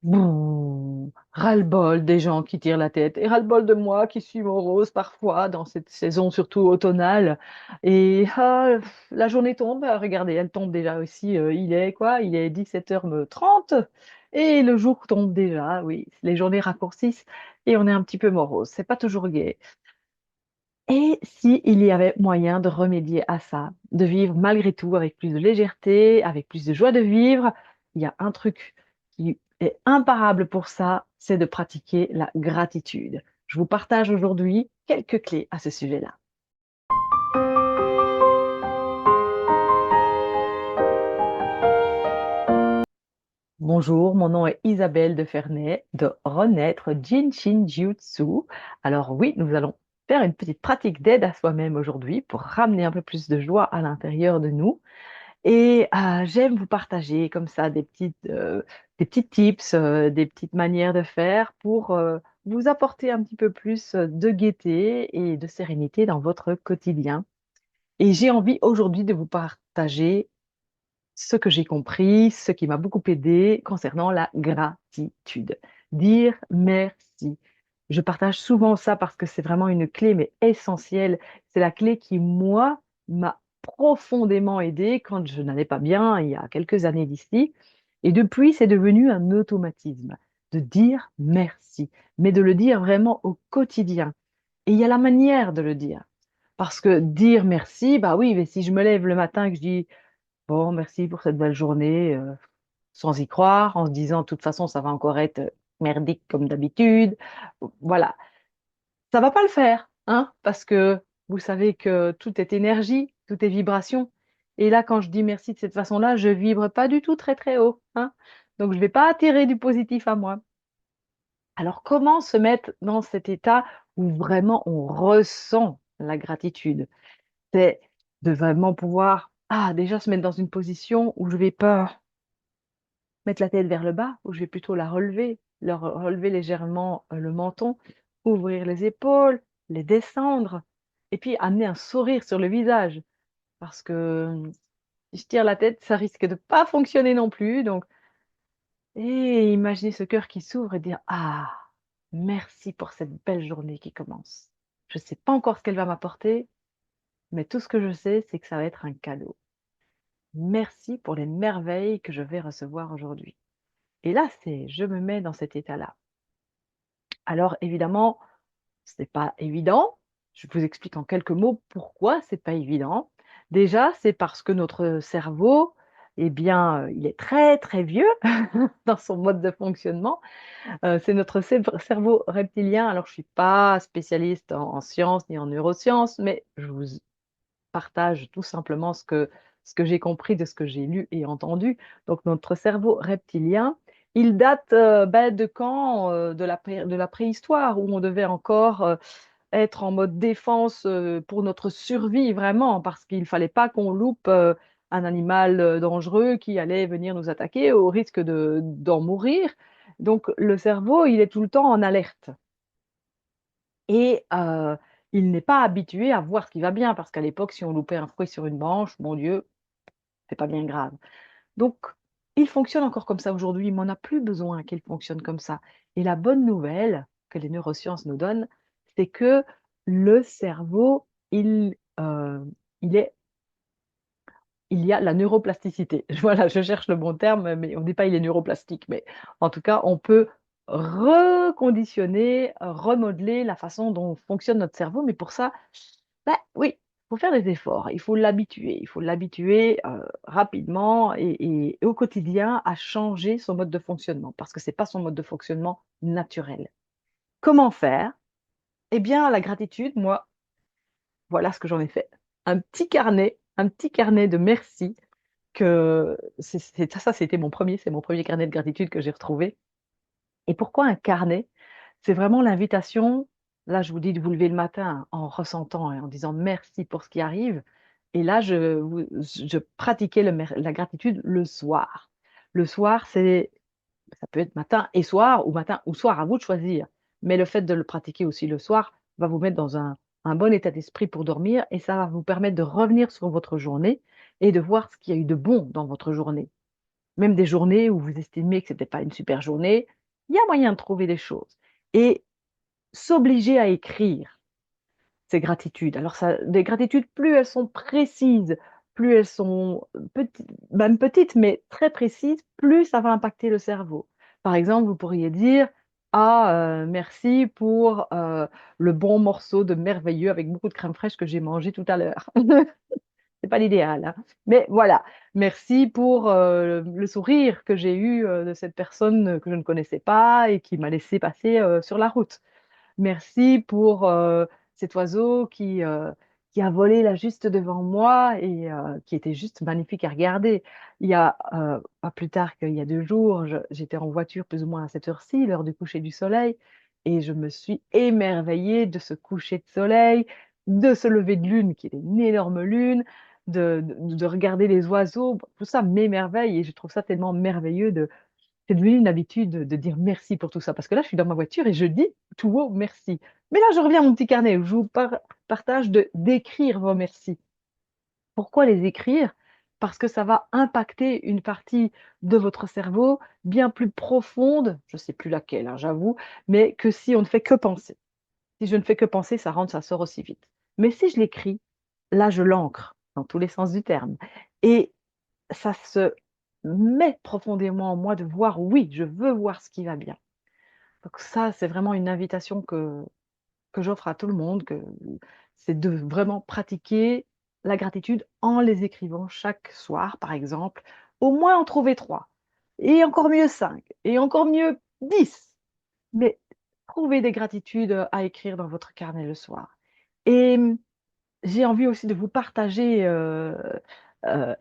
Bouh, ras-le-bol des gens qui tirent la tête et ras-le-bol de moi qui suis morose parfois dans cette saison surtout automnale. Et la journée tombe, regardez, elle tombe déjà aussi. Il est quoi? Il est 17h30 et le jour tombe déjà. Oui, les journées raccourcissent et on est un petit peu morose. C'est pas toujours gai. Et si il y avait moyen de remédier à ça, de vivre malgré tout avec plus de légèreté, avec plus de joie de vivre, il y a un truc qui est imparable pour ça, c'est de pratiquer la gratitude. Je vous partage aujourd'hui quelques clés à ce sujet-là. Bonjour, mon nom est Isabelle de Ferney de Renaître Jinshin Jutsu. Alors oui, nous allons faire une petite pratique d'aide à soi-même aujourd'hui pour ramener un peu plus de joie à l'intérieur de nous. Et j'aime vous partager comme ça des petits tips, des petites manières de faire pour vous apporter un petit peu plus de gaieté et de sérénité dans votre quotidien. Et j'ai envie aujourd'hui de vous partager ce que j'ai compris, ce qui m'a beaucoup aidé concernant la gratitude. Dire merci. Je partage souvent ça parce que c'est vraiment une clé, mais essentielle. C'est la clé qui, moi, m'a profondément aidée quand je n'allais pas bien il y a quelques années d'ici. Et depuis, c'est devenu un automatisme de dire merci, mais de le dire vraiment au quotidien. Et il y a la manière de le dire. Parce que dire merci, bah oui, mais si je me lève le matin et que je dis bon, merci pour cette belle journée, sans y croire, en se disant, de toute façon, ça va encore être merdique comme d'habitude. Voilà, ça va pas le faire, hein, parce que vous savez que tout est énergie, tout est vibration. Et là, quand je dis merci de cette façon-là, je vibre pas du tout très très haut, hein. Donc, je vais pas attirer du positif à moi. Alors, comment se mettre dans cet état où vraiment on ressent la gratitude? C'est de vraiment pouvoir, déjà se mettre dans une position où je vais pas mettre la tête vers le bas, ou je vais plutôt la relever, relever légèrement le menton, ouvrir les épaules, les descendre, et puis amener un sourire sur le visage. Parce que si je tire la tête, ça risque de pas fonctionner non plus. Donc, et imaginez ce cœur qui s'ouvre et dire, ah, merci pour cette belle journée qui commence. Je ne sais pas encore ce qu'elle va m'apporter, mais tout ce que je sais, c'est que ça va être un cadeau. Merci pour les merveilles que je vais recevoir aujourd'hui. Et là, je me mets dans cet état-là. Alors évidemment, c'est pas évident. Je vous explique en quelques mots pourquoi c'est pas évident. Déjà, c'est parce que notre cerveau, eh bien, il est très très vieux dans son mode de fonctionnement. C'est notre cerveau reptilien. Alors, je suis pas spécialiste en sciences ni en neurosciences, mais je vous partage tout simplement ce que j'ai compris de ce que j'ai lu et entendu. Donc, notre cerveau reptilien, il date de quand? De la préhistoire, où on devait encore être en mode défense pour notre survie, vraiment, parce qu'il ne fallait pas qu'on loupe un animal dangereux qui allait venir nous attaquer au risque d'en mourir. Donc, le cerveau, il est tout le temps en alerte. Et il n'est pas habitué à voir ce qui va bien, parce qu'à l'époque, si on loupait un fruit sur une branche, mon Dieu, c'est pas bien grave. Donc, il fonctionne encore comme ça aujourd'hui, mais on n'a plus besoin qu'il fonctionne comme ça. Et la bonne nouvelle que les neurosciences nous donnent, c'est que le cerveau, il est, il y a la neuroplasticité. Voilà, je cherche le bon terme, mais on ne dit pas il est neuroplastique, mais en tout cas, on peut reconditionner, remodeler la façon dont fonctionne notre cerveau, mais pour ça, bah, oui, il faut faire des efforts, il faut l'habituer rapidement et au quotidien à changer son mode de fonctionnement, parce que ce n'est pas son mode de fonctionnement naturel. Comment faire? Eh bien, la gratitude, moi, voilà ce que j'en ai fait. Un petit carnet de merci que ça, c'était c'est mon premier carnet de gratitude que j'ai retrouvé. Et pourquoi un carnet? C'est vraiment l'invitation, là je vous dis de vous lever le matin en ressentant et en disant merci pour ce qui arrive. Et là, je pratiquais la gratitude le soir. Le soir, ça peut être matin et soir, ou matin ou soir, à vous de choisir. Mais le fait de le pratiquer aussi le soir va vous mettre dans un bon état d'esprit pour dormir, et ça va vous permettre de revenir sur votre journée et de voir ce qu'il y a eu de bon dans votre journée. même des journées où vous estimez que c'était pas une super journée, il y a moyen de trouver des choses. Et s'obliger à écrire ces gratitudes. Alors, ça, des gratitudes, plus elles sont précises, plus elles sont même petites, mais très précises, plus ça va impacter le cerveau. Par exemple, vous pourriez dire, ah, merci pour le bon morceau de merveilleux avec beaucoup de crème fraîche que j'ai mangé tout à l'heure. C'est pas l'idéal, hein. Mais voilà, merci pour le sourire que j'ai eu de cette personne que je ne connaissais pas et qui m'a laissé passer sur la route. Merci pour cet oiseau qui a volé là juste devant moi et qui était juste magnifique à regarder. Il y a pas plus tard qu'il y a 2 jours, j'étais en voiture plus ou moins à cette heure-ci, l'heure du coucher du soleil, et je me suis émerveillée de ce coucher de soleil, de ce lever de lune qui était une énorme lune, de regarder les oiseaux. Tout ça m'émerveille et je trouve ça tellement merveilleux de c'est devenu une habitude de dire merci pour tout ça. Parce que là, je suis dans ma voiture et je dis tout haut merci. Mais là, je reviens à mon petit carnet où je vous partage d'écrire vos merci. Pourquoi les écrire? Parce que ça va impacter une partie de votre cerveau bien plus profonde, je ne sais plus laquelle, hein, j'avoue, mais que si on ne fait que penser. Si je ne fais que penser, ça rentre, ça sort aussi vite. Mais si je l'écris, là, je l'ancre dans tous les sens du terme. Et ça se met profondément en moi de voir, oui, je veux voir ce qui va bien. Donc ça, c'est vraiment une invitation que j'offre à tout le monde, c'est de vraiment pratiquer la gratitude en les écrivant chaque soir, par exemple. Au moins en trouver 3, et encore mieux 5, et encore mieux 10. Mais trouvez des gratitudes à écrire dans votre carnet le soir. Et j'ai envie aussi de vous partager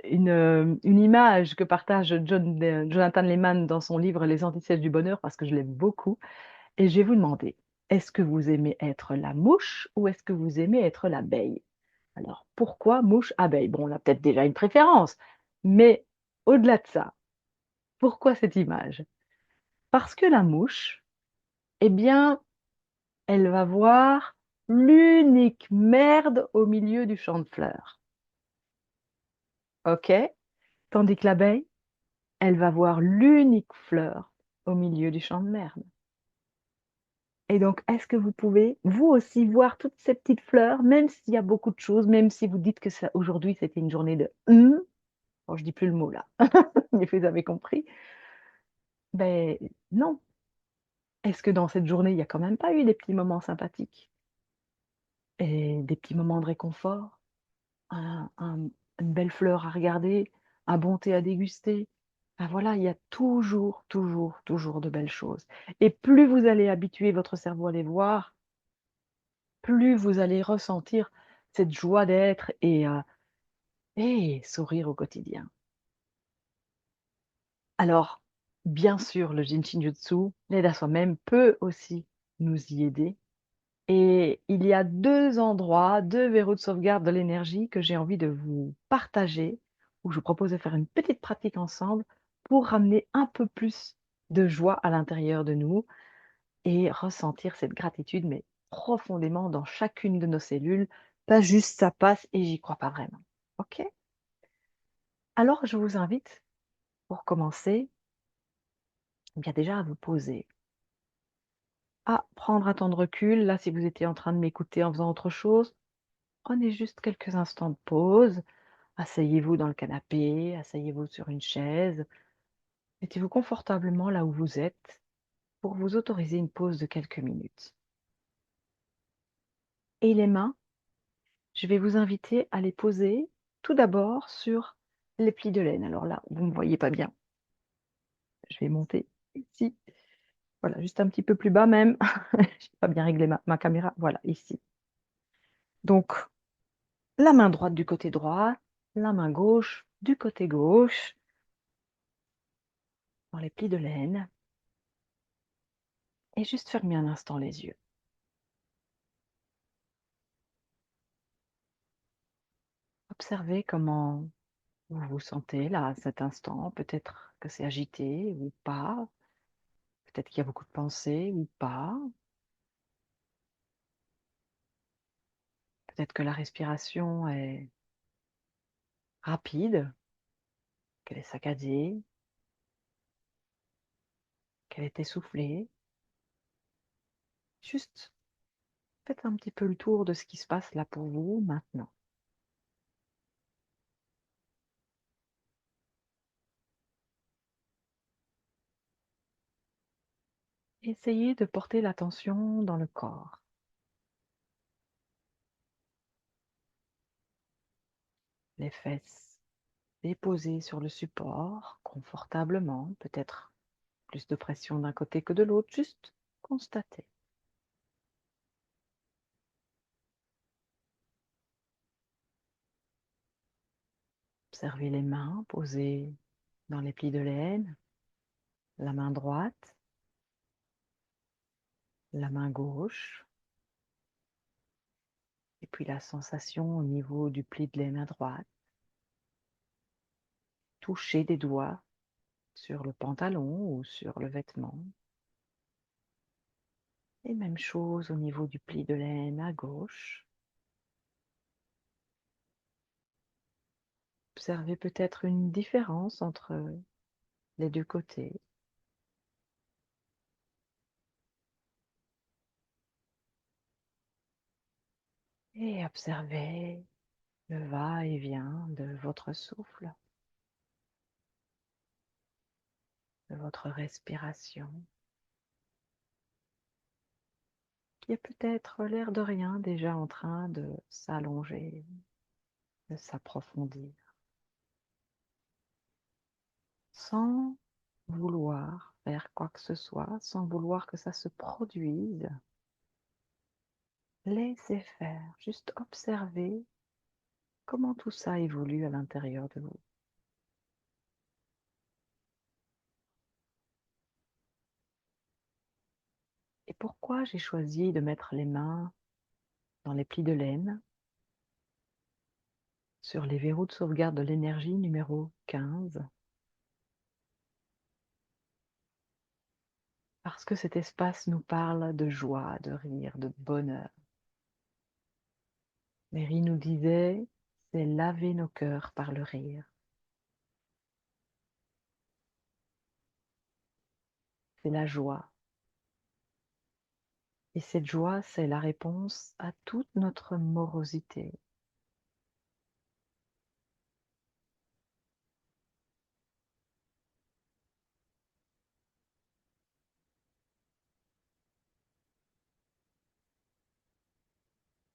une image que partage Jonathan Lehman dans son livre Les Antithèses du bonheur, parce que je l'aime beaucoup. Et je vais vous demander, est-ce que vous aimez être la mouche ou est-ce que vous aimez être l'abeille? Alors, pourquoi mouche-abeille? Bon, on a peut-être déjà une préférence, mais au-delà de ça, pourquoi cette image? Parce que la mouche, eh bien, elle va voir l'unique merde au milieu du champ de fleurs. OK? Tandis que l'abeille, elle va voir l'unique fleur au milieu du champ de merde. Et donc, est-ce que vous pouvez, vous aussi, voir toutes ces petites fleurs, même s'il y a beaucoup de choses, même si vous dites que aujourd'hui, c'était une journée de bon, je dis plus le mot là, mais vous avez compris. Ben non. Est-ce que dans cette journée, il n'y a quand même pas eu des petits moments sympathiques et des petits moments de réconfort, un- un- une belle fleur à regarder, un bon thé à déguster? Ben voilà, il y a toujours, toujours, toujours de belles choses. Et plus vous allez habituer votre cerveau à les voir, plus vous allez ressentir cette joie d'être et sourire au quotidien. Alors, bien sûr, le Jin Shinjutsu, l'aide à soi-même, peut aussi nous y aider. Et il y a 2 endroits, 2 verrous de sauvegarde de l'énergie que j'ai envie de vous partager, où je vous propose de faire une petite pratique ensemble pour ramener un peu plus de joie à l'intérieur de nous et ressentir cette gratitude, mais profondément dans chacune de nos cellules, pas juste ça passe et j'y crois pas vraiment. OK? Alors je vous invite, pour commencer, bien déjà à vous poser, à prendre un temps de recul. Là, si vous étiez en train de m'écouter en faisant autre chose, prenez juste quelques instants de pause. Asseyez-vous dans le canapé, asseyez-vous sur une chaise, mettez-vous confortablement là où vous êtes pour vous autoriser une pause de quelques minutes. Et les mains, je vais vous inviter à les poser tout d'abord sur les plis de laine. Alors là, vous ne me voyez pas bien. Je vais monter ici. Voilà, juste un petit peu plus bas même. Je n'ai pas bien réglé ma caméra. Voilà, ici. Donc, la main droite du côté droit, la main gauche du côté gauche, dans les plis de laine. Et juste fermez un instant les yeux. Observez comment vous vous sentez là à cet instant. Peut-être que c'est agité ou pas. Peut-être qu'il y a beaucoup de pensées ou pas. Peut-être que la respiration est rapide, qu'elle est saccadée. qu'elle est essoufflée. Juste faites un petit peu le tour de ce qui se passe là pour vous maintenant. Essayez de porter l'attention dans le corps, les fesses déposées sur le support confortablement, peut-être plus de pression d'un côté que de l'autre, juste constatez. Observez les mains posées dans les plis de laine, la main droite, la main gauche, et puis la sensation au niveau du pli de laine à droite. Touchez des doigts sur le pantalon ou sur le vêtement. Et même chose au niveau du pli de laine à gauche. Observez peut-être une différence entre les deux côtés. Et observez le va-et-vient de votre souffle, de votre respiration, qui est peut-être l'air de rien déjà en train de s'allonger, de s'approfondir, sans vouloir faire quoi que ce soit, sans vouloir que ça se produise. Laissez faire, juste observez comment tout ça évolue à l'intérieur de vous. Et pourquoi j'ai choisi de mettre les mains dans les plis de laine sur les verrous de sauvegarde de l'énergie numéro 15? Parce que cet espace nous parle de joie, de rire, de bonheur. Mary nous disait, c'est laver nos cœurs par le rire. C'est la joie. Et cette joie, c'est la réponse à toute notre morosité.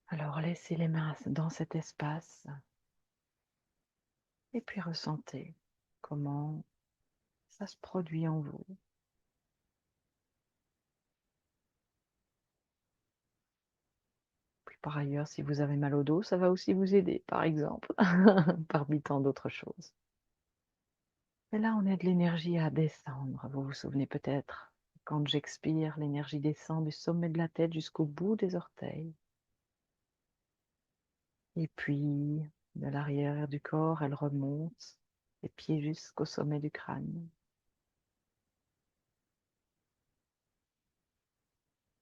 Alors laissez les mains dans cet espace et puis ressentez comment ça se produit en vous. Puis par ailleurs, si vous avez mal au dos, ça va aussi vous aider, par exemple, parmi tant d'autres choses. Et là, on a de l'énergie à descendre. Vous vous souvenez peut-être, quand j'expire, l'énergie descend du sommet de la tête jusqu'au bout des orteils. Et puis, de l'arrière du corps, elle remonte, les pieds jusqu'au sommet du crâne.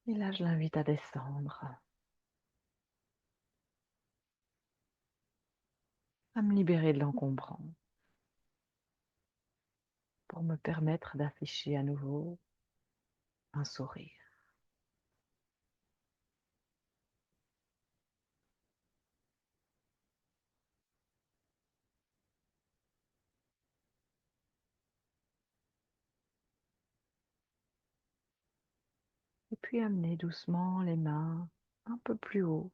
Et là, je l'invite à descendre, à me libérer de l'encombrant, pour me permettre d'afficher à nouveau un sourire. Et puis amener doucement les mains un peu plus haut,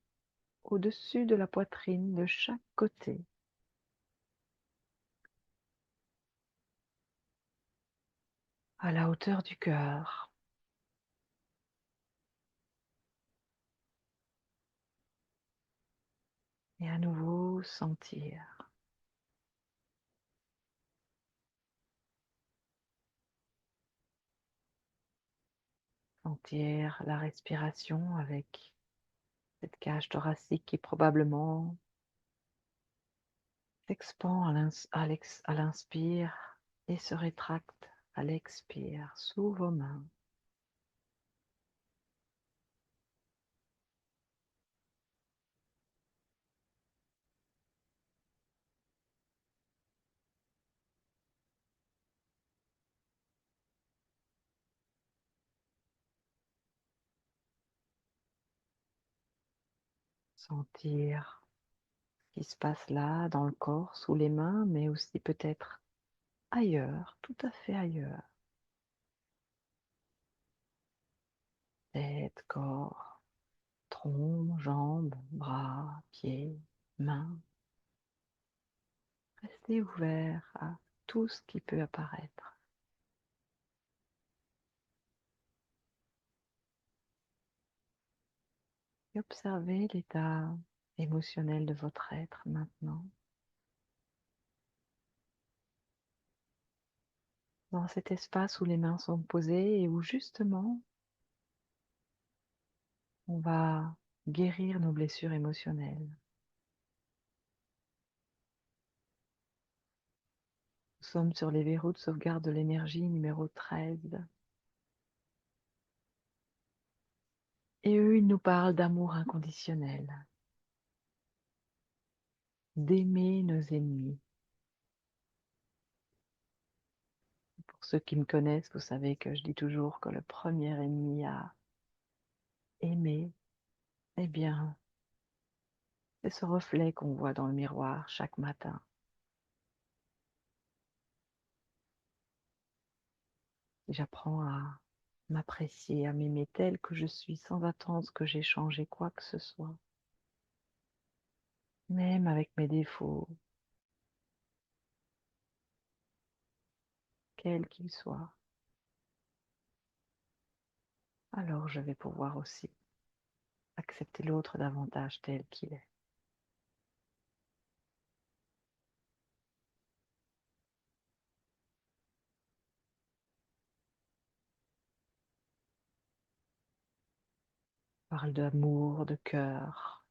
au-dessus de la poitrine de chaque côté. À la hauteur du cœur. Et à nouveau sentir. Sentir la respiration avec cette cage thoracique qui probablement s'expand à l'inspire et se rétracte à l'expire sous vos mains. Sentir ce qui se passe là, dans le corps, sous les mains, mais aussi peut-être ailleurs, tout à fait ailleurs. Tête, corps, tronc, jambes, bras, pieds, mains. Restez ouvert à tout ce qui peut apparaître. Et observez l'état émotionnel de votre être maintenant, dans cet espace où les mains sont posées et où justement on va guérir nos blessures émotionnelles. Nous sommes sur les verrous de sauvegarde de l'énergie numéro 13. Et eux, ils nous parlent d'amour inconditionnel, d'aimer nos ennemis. Pour ceux qui me connaissent, vous savez que je dis toujours que le premier ennemi à aimer, eh bien, c'est ce reflet qu'on voit dans le miroir chaque matin. J'apprends à m'apprécier, à m'aimer telle que je suis, sans attendre que j'ai changé quoi que ce soit. Même avec mes défauts, quels qu'ils soient. Alors je vais pouvoir aussi accepter l'autre davantage tel qu'il est. On parle d'amour, de cœur.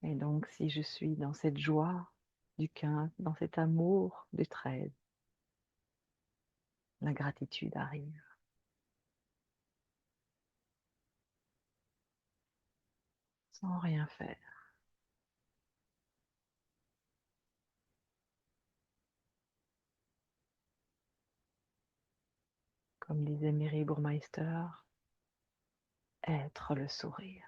Et donc si je suis dans cette joie du 15, dans cet amour du 13, la gratitude arrive. Sans rien faire. Comme disait Mary Burmeister, être le sourire.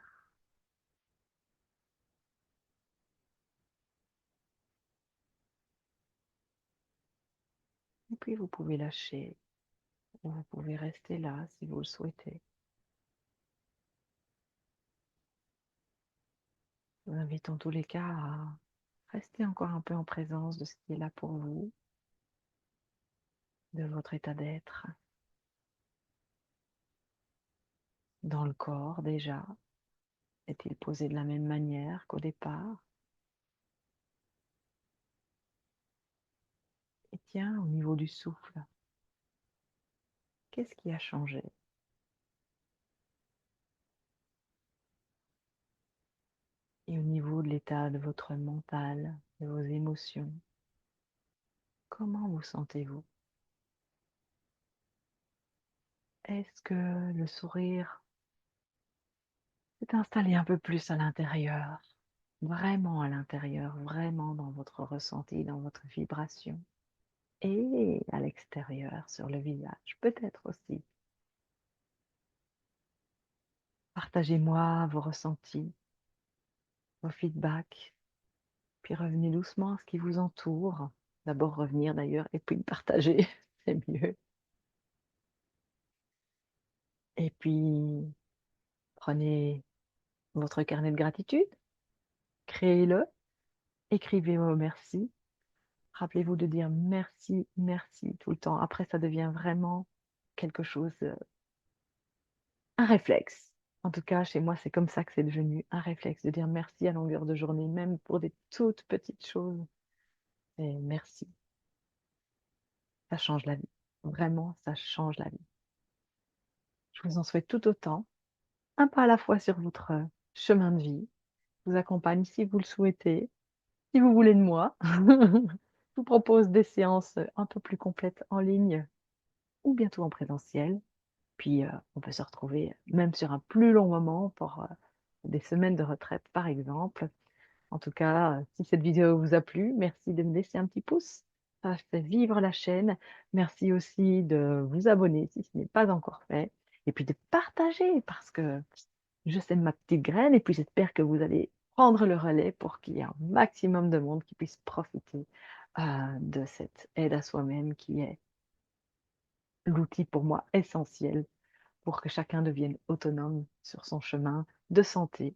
Et puis vous pouvez lâcher, ou vous pouvez rester là si vous le souhaitez. Je vous invite en tous les cas à rester encore un peu en présence de ce qui est là pour vous, de votre état d'être, dans le corps déjà. Est-il posé de la même manière qu'au départ? Et tiens, au niveau du souffle, qu'est-ce qui a changé? Et au niveau de l'état de votre mental, de vos émotions, comment vous sentez-vous? Est-ce que le sourire s'est installé un peu plus à l'intérieur? Vraiment à l'intérieur, vraiment dans votre ressenti, dans votre vibration? Et à l'extérieur, sur le visage, peut-être aussi. Partagez-moi vos ressentis, vos feedbacks, puis revenez doucement à ce qui vous entoure. D'abord revenir d'ailleurs, et puis le partager, c'est mieux. Et puis, prenez votre carnet de gratitude, créez-le, écrivez vos merci. Rappelez-vous de dire merci, merci tout le temps. Après, ça devient vraiment quelque chose, un réflexe. En tout cas, chez moi, c'est comme ça que c'est devenu un réflexe de dire merci à longueur de journée, même pour des toutes petites choses. Et merci, ça change la vie. Vraiment, ça change la vie. Je vous en souhaite tout autant, un pas à la fois sur votre chemin de vie. Je vous accompagne si vous le souhaitez, si vous voulez de moi. Je vous propose des séances un peu plus complètes en ligne ou bientôt en présentiel. Puis on peut se retrouver même sur un plus long moment pour des semaines de retraite, par exemple. En tout cas, si cette vidéo vous a plu, merci de me laisser un petit pouce. Ça fait vivre la chaîne. Merci aussi de vous abonner si ce n'est pas encore fait. Et puis de partager parce que je sème ma petite graine et puis j'espère que vous allez prendre le relais pour qu'il y ait un maximum de monde qui puisse profiter de cette aide à soi-même qui est l'outil pour moi essentiel pour que chacun devienne autonome sur son chemin de santé,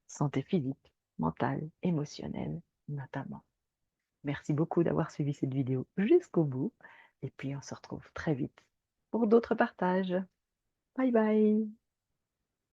santé physique, mentale, émotionnelle notamment. Merci beaucoup d'avoir suivi cette vidéo jusqu'au bout et puis on se retrouve très vite pour d'autres partages. Bye bye!